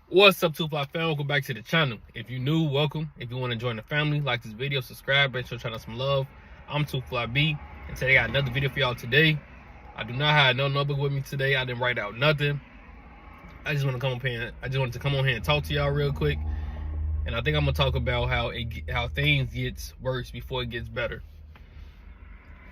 What's up, 2 Fly fam? Welcome back to the channel. If you're new, welcome. If you want to join the family, like this video, subscribe, and show channel some love. I'm 2 Fly B, and today I got another video for y'all today. I do not have no notebook with me today. I didn't write out nothing. I just want to come up here. I just wanted to come on here and talk to y'all real quick. And I think I'm gonna talk about how things gets worse before it gets better.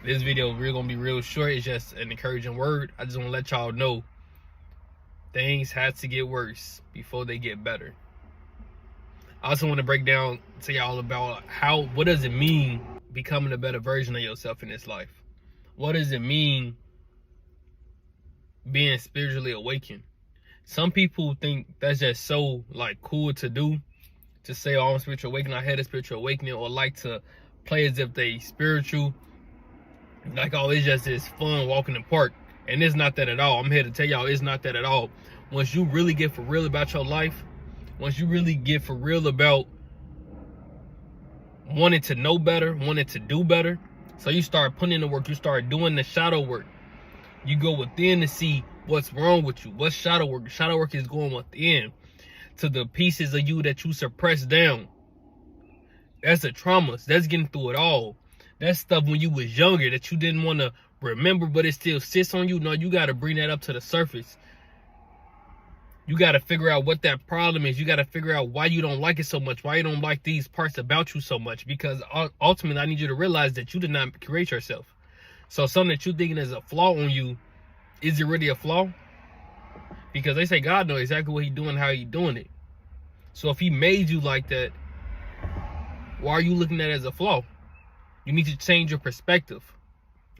This video is gonna be real short. It's just an encouraging word. I just want to let y'all know things have to get worse before they get better. I also want to break down to y'all about what does it mean becoming a better version of yourself in this life? What does it mean being spiritually awakened? Some people think that's just so like cool to do, to say, oh, I'm spiritual awakening, I had a spiritual awakening, or like to play as if they spiritual. Like, oh, it's just this fun walking in the park. And it's not that at all. I'm here to tell y'all it's not that at all. Once you really get for real about your life, once you really get for real about wanting to know better, wanting to do better, so you start putting in the work, you start doing the shadow work. You go within to see what's wrong with you. What's shadow work? Shadow work is going within to the pieces of you that you suppressed down. That's the traumas. That's getting through it all. That's stuff when you was younger that you didn't want to remember, but it still sits on you. No, you got to bring that up to the surface. You got to figure out what that problem is. You got to figure out why you don't like it so much, why you don't like these parts about you so much, because ultimately I need you to realize that you did not create yourself. So something that you thinking is a flaw on you, is it really a flaw? Because they say God knows exactly what he's doing, how he's doing it. So if he made you like that, why are you looking at it as a flaw? You need to change your perspective.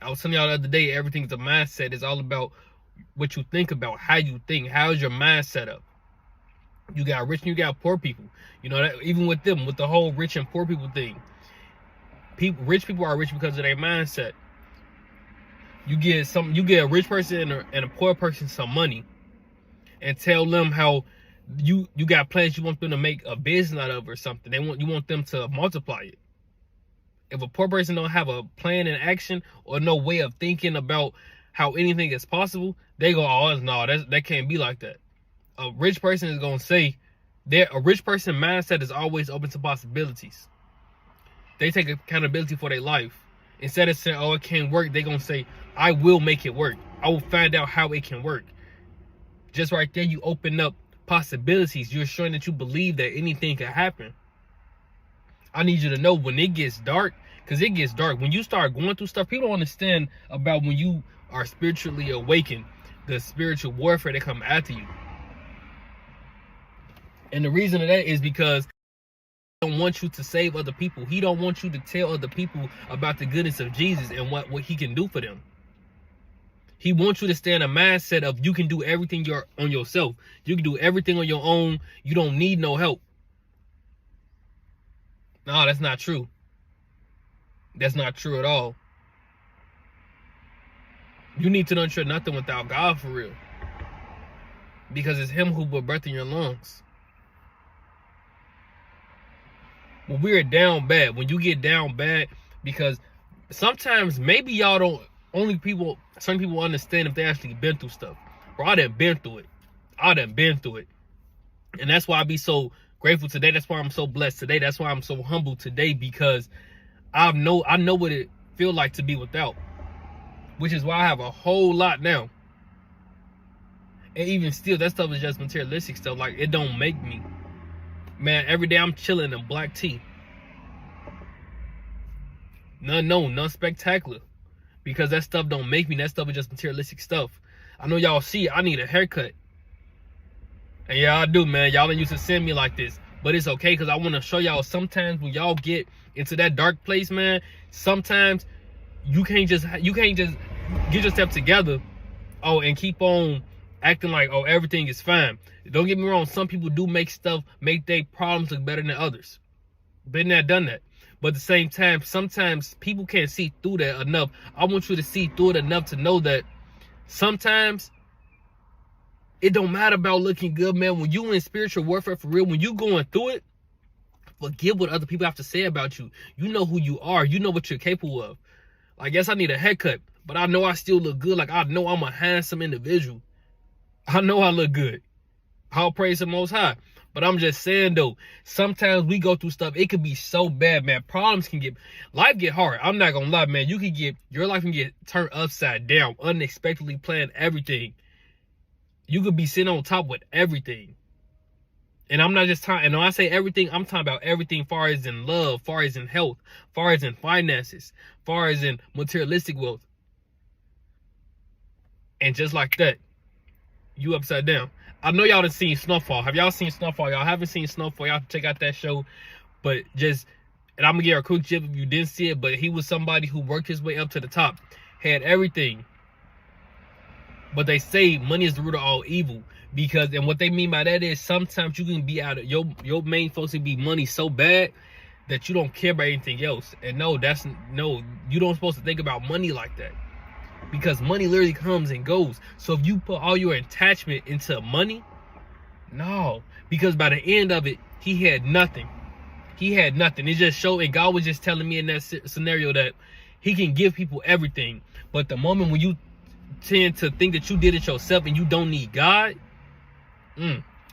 I was telling y'all the other day, everything's a mindset. It's all about what you think about, how you think. How's your mind set up? You got rich and you got poor people. You know, that even with them, with the whole rich and poor people thing. Rich people are rich because of their mindset. You get a rich person and a poor person some money, and tell them how you got plans you want them to make a business out of or something. You want them to multiply it. If a poor person don't have a plan and action or no way of thinking about how anything is possible, they go, oh, no, that can't be like that. A rich person is going to say, a rich person mindset is always open to possibilities. They take accountability for their life. Instead of saying, oh, it can't work, they're going to say, I will make it work. I will find out how it can work. Just right there, you open up possibilities. You're showing that you believe that anything can happen. I need you to know when it gets dark, because it gets dark. When you start going through stuff, people don't understand about when you are spiritually awakened, the spiritual warfare that come after you. And the reason of that is because he don't want you to save other people. He don't want you to tell other people about the goodness of Jesus and what he can do for them. He wants you to stay in a mindset of you can do everything on yourself. You can do everything on your own. You don't need no help. No, that's not true. That's not true at all. You need to know you're nothing without God for real. Because it's him who put breath in your lungs. When we're down bad, when you get down bad, because sometimes maybe y'all don't, some people understand if they actually been through stuff. Bro, I done been through it. And that's why I be so grateful today. That's why I'm so blessed today. That's why I'm so humble today, because I know what it feels like to be without. Which is why I have a whole lot now. And even still, that stuff is just materialistic stuff. Like, it don't make me. Man, every day I'm chilling in black tea. None spectacular. Because that stuff don't make me. That stuff is just materialistic stuff. I know y'all see it. I need a haircut. And yeah, I do, man. Y'all didn't used to send me like this. But it's okay, because I want to show y'all sometimes when y'all get into that dark place, man, sometimes you can't just get yourself together, and keep on acting like, oh, everything is fine. Don't get me wrong, some people do make their problems look better than others. Been there, done that. But at the same time, sometimes people can't see through that enough. I want you to see through it enough to know that sometimes it don't matter about looking good, man. When you in spiritual warfare for real, when you going through it, forget what other people have to say about you. You know who you are. You know what you're capable of. Like, yes, I need a haircut, but I know I still look good. Like, I know I'm a handsome individual. I know I look good. All praise the Most High. But I'm just saying though, sometimes we go through stuff. It could be so bad, man. Life get hard. I'm not gonna lie, man. Your life can get turned upside down, unexpectedly planned everything. You could be sitting on top with everything. And I'm not just talking, and when I say everything, I'm talking about everything far as in love, far as in health, far as in finances, far as in materialistic wealth. And just like that, you upside down. I know y'all done seen Snowfall. Have y'all seen Snowfall? Y'all haven't seen Snowfall. Y'all have to check out that show. And I'm going to give a quick tip if you didn't see it, but he was somebody who worked his way up to the top. Had everything. But they say money is the root of all evil. And what they mean by that is sometimes you can be out of your main focus can be money so bad that you don't care about anything else. And you don't supposed to think about money like that. Because money literally comes and goes. So if you put all your attachment into money, no. Because by the end of it, he had nothing. It just showed, and God was just telling me in that scenario that he can give people everything. But the moment when you tend to think that you did it yourself and you don't need God,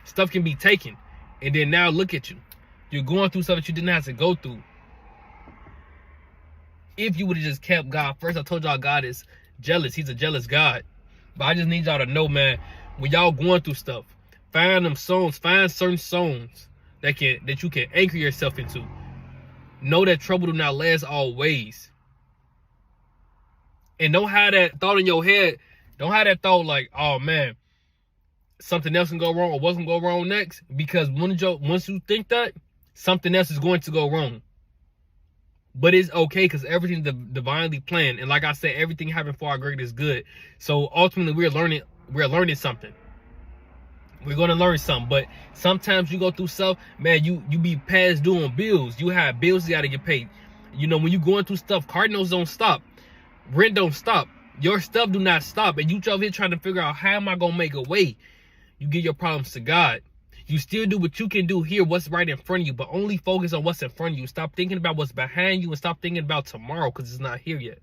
stuff can be taken. And then now look at you. You're going through stuff that you didn't have to go through. If you would have just kept God first, I told y'all God is jealous. He's a jealous God. But I just need y'all to know, man, when y'all going through stuff, find certain songs that you can anchor yourself into. Know that trouble do not last always. And don't have that thought in your head. Don't have that thought like, oh man, something else can go wrong or what's gonna go wrong next. Because once you think that, something else is going to go wrong. But it's okay because everything's divinely planned. And like I said, everything happened for our greatest good. So ultimately we're learning something. We're going to learn something. But sometimes you go through stuff, man, you be past due on bills. You have bills you got to get paid. You know, when you're going through stuff, car notes don't stop. Rent don't stop. Your stuff do not stop. And you over here trying to figure out, how am I going to make a way? You give your problems to God. You still do what you can do here, what's right in front of you, but only focus on what's in front of you. Stop thinking about what's behind you and stop thinking about tomorrow because it's not here yet.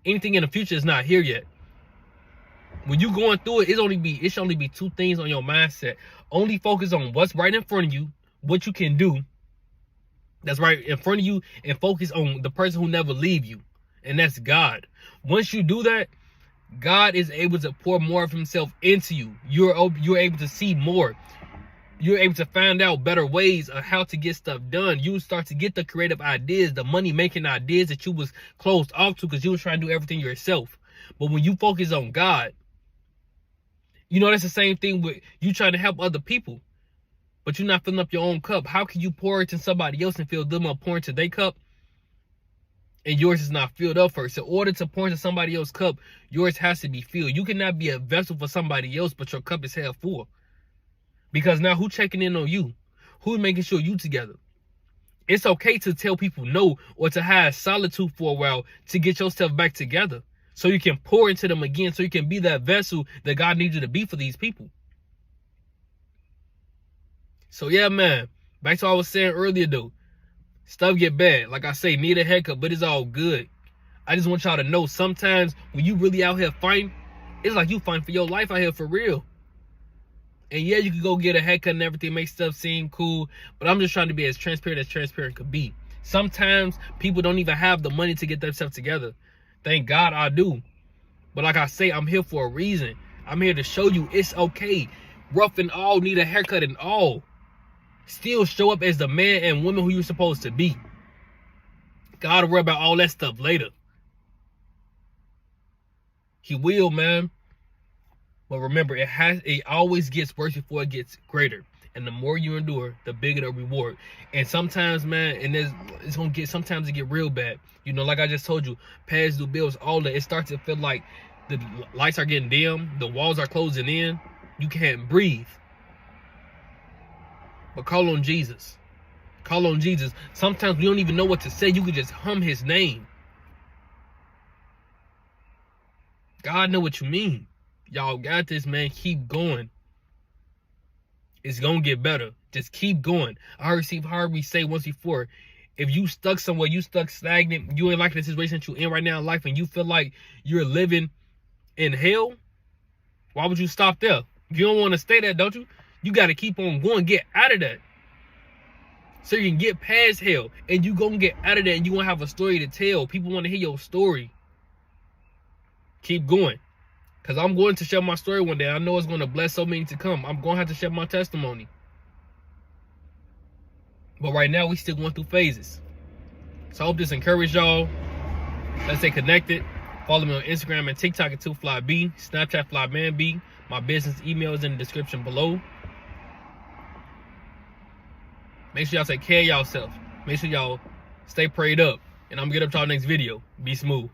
Anything in the future is not here yet. When you going through it, it should only be two things on your mindset. Only focus on what's right in front of you, what you can do that's right in front of you, and focus on the person who never leave you, and that's God. Once you do that, God is able to pour more of himself into you. You're able to see more. You're able to find out better ways of how to get stuff done. You start to get the creative ideas, the money-making ideas that you was closed off to because you was trying to do everything yourself. But when you focus on God, you know, that's the same thing with you trying to help other people, but you're not filling up your own cup. How can you pour it to somebody else and fill them up pouring to their cup and yours is not filled up first? In order to pour into somebody else's cup, yours has to be filled. You cannot be a vessel for somebody else, but your cup is half full. Because now who's checking in on you? Who's making sure you together? It's okay to tell people no or to have solitude for a while to get yourself back together so you can pour into them again, so you can be that vessel that God needs you to be for these people. So yeah, man, back to what I was saying earlier though. Stuff get bad. Like I say, need a haircut, but it's all good. I just want y'all to know sometimes when you really out here fighting, it's like you fighting for your life out here for real. And yeah, you can go get a haircut and everything, make stuff seem cool, but I'm just trying to be as transparent could be. Sometimes people don't even have the money to get themselves together. Thank God I do. But like I say, I'm here for a reason. I'm here to show you it's okay. Rough and all, need a haircut and all. Still show up as the man and woman who you're supposed to be. Gotta worry about all that stuff later. He will, man. But remember, it always gets worse before it gets greater. And the more you endure, the bigger the reward. And sometimes, man, sometimes it get real bad. You know, like I just told you, past due bills, all that. It starts to feel like the lights are getting dim, the walls are closing in, you can't breathe. But call on Jesus. Call on Jesus. Sometimes we don't even know what to say. You can just hum his name. God know what you mean. Y'all got this, man. Keep going. It's gonna get better. Just keep going. I heard we say once before, if you stuck somewhere, you stuck stagnant, you ain't liking the situation that you're in right now in life, and you feel like you're living in hell, why would you stop there? You don't want to stay there, don't you? You got to keep on going, get out of that. So you can get past hell, and you gonna get out of that, and you gonna have a story to tell. People want to hear your story. Keep going, because I'm going to share my story one day. I know it's going to bless so many to come. I'm going to have to share my testimony. But right now, we still going through phases. So I hope this encouraged y'all. Let's stay connected. Follow me on Instagram and TikTok at 2FlyB, Snapchat FlyManB. My business email is in the description below. Make sure y'all take care of yourself. Make sure y'all stay prayed up. And I'm going to get up to our next video. Be smooth.